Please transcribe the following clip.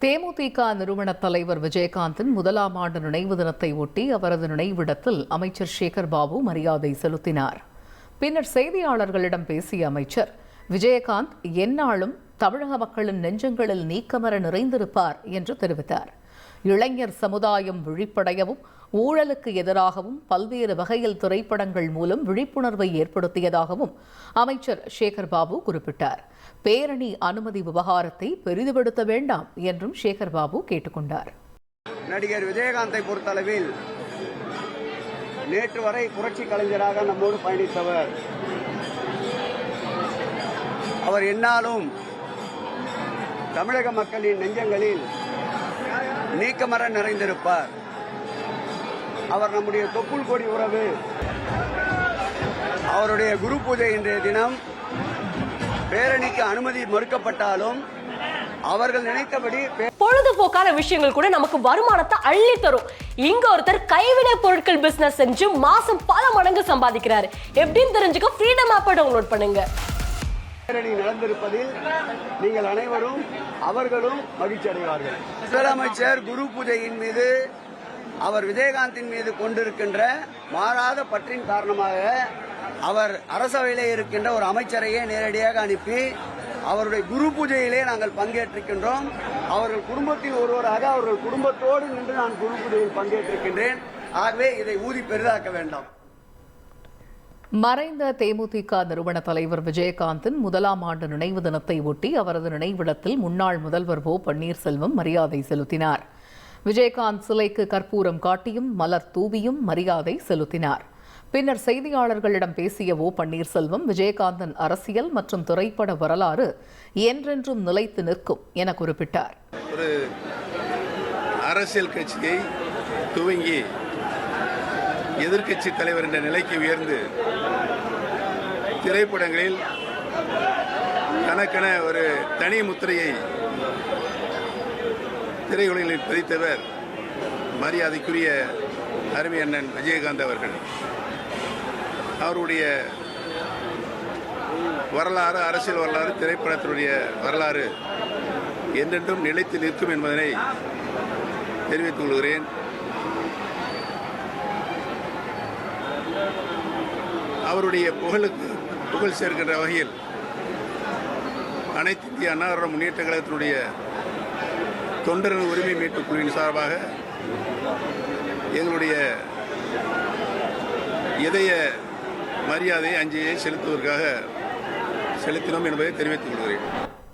தேமுதிக நிறுவன தலைவர் விஜயகாந்தின் முதலாம் ஆண்டு நினைவு தினத்தை ஒட்டி அவரது நினைவிடத்தில் அமைச்சர் சேகர் பாபு மரியாதை செலுத்தினார். பின்னர் செய்தியாளர்களிடம் பேசிய அமைச்சர், விஜயகாந்த் எந்நாளும் தமிழக மக்களின் நெஞ்சங்களில் நீக்கமர நிறைந்திருப்பார் என்று தெரிவித்தார். இளைஞர் சமுதாயம் விழிப்படையவும் ஊழலுக்கு எதிராகவும் பல்வேறு வகையில் திரைப்படங்கள் மூலம் விழிப்புணர்வை ஏற்படுத்தியதாகவும் அமைச்சர் சேகர் பாபு குறிப்பிட்டார். பேரணி அனுமதி விவகாரத்தை பெரிதுபடுத்த வேண்டாம் என்றும் சேகர் பாபு கேட்டுக்கொண்டார். நடிகர் விஜயகாந்தை பொறுத்தளவில் நேற்று வரை புரட்சி கலைஞராக நம்மோடு பயணித்தவர். அவர் எந்நாளும் தமிழக மக்களின் நெஞ்சங்களில் நீக்கமர நிறைந்திருப்பார். அவர் நம்முடைய தொப்புள் கொடி உறவு. அவருடைய குரு பூஜை இன்றைய தினம் பேரணிக்கு அனுமதி மறுக்கப்பட்டாலும் அவர்கள் நினைத்தபடி பொழுதுபோக்கான விஷயங்கள் கூட நமக்கு வருமானத்தை அள்ளி தரும். இங்க ஒருத்தர் கைவினை பொருட்கள் பிசினஸ் செஞ்சு மாசம் பல மடங்கு சம்பாதிக்கிறாரு. எப்படின்னு தெரிஞ்சுக்க ஃப்ரீடம் ஆப்பை டவுன்லோட் பண்ணுங்க. பேரணி நடந்திருப்பதில் நீங்கள் அனைவரும் அவர்களும் மகிழ்ச்சி அடைவார்கள். முதலமைச்சர் குரு பூஜையின் மீது அவர் விஜயகாந்தின் மீது கொண்டிருக்கின்ற மாறாத பற்றின் காரணமாக அவர் அரசவையிலே இருக்கின்ற ஒரு அமைச்சரையே நேரடியாக அனுப்பி அவருடைய குரு பூஜையிலே நாங்கள் பங்கேற்றிருக்கின்றோம். அவர்கள் குடும்பத்தில் ஒருவராக அவர்கள் குடும்பத்தோடு நின்று நான் குரு பூஜையில் பங்கேற்றிருக்கின்றேன். ஆகவே இதை ஊதி பெரிதாக்க வேண்டாம். மறைந்த தேமுதிக நிறுவன தலைவர் விஜயகாந்தின் முதலாம் ஆண்டு நினைவு தினத்தை ஒட்டி அவரது நினைவிடத்தில் முன்னாள் முதல்வர் ஓ பன்னீர்செல்வம் மரியாதை செலுத்தினார். விஜயகாந்த் சிலைக்கு கற்பூரம் காட்டியும் மலர் தூவியும் மரியாதை செலுத்தினார். பின்னர் செய்தியாளர்களிடம் பேசிய ஓ பன்னீர்செல்வம், விஜயகாந்தின் அரசியல் மற்றும் திரைப்பட வரலாறு என்றென்றும் நிலைத்து நிற்கும் என குறிப்பிட்டார். ஒரு அரசியல் கட்சியை துவங்கி எதிர்க்கட்சி தலைவர் என்ற நிலைக்கு உயர்ந்து திரைப்படங்களில் தனக்கென ஒரு தனி முத்திரையை திரையுலகில் பதித்தவர் மரியாதைக்குரிய அருமை அண்ணன் விஜயகாந்த் அவர்கள். அவருடைய வரலாறு, அரசியல் வரலாறு, திரைப்படத்தினுடைய வரலாறு என்றென்றும் நிலைத்து நிற்கும் என்பதனை தெரிவித்துக் கொள்கிறேன். அவருடைய புகழுக்கு புகழ் சேர்க்கின்ற வகையில் அனைத்து இந்திய அண்ணா திராவிட முன்னேற்ற கழகத்தினுடைய தொண்டர்கள் உரிமை மீட்புக் குழுவின் சார்பாக எங்களுடைய இதய மரியாதையை அஞ்சலியை செலுத்துவதற்காக செலுத்தினோம் என்பதை தெரிவித்துக் கொள்கிறேன்.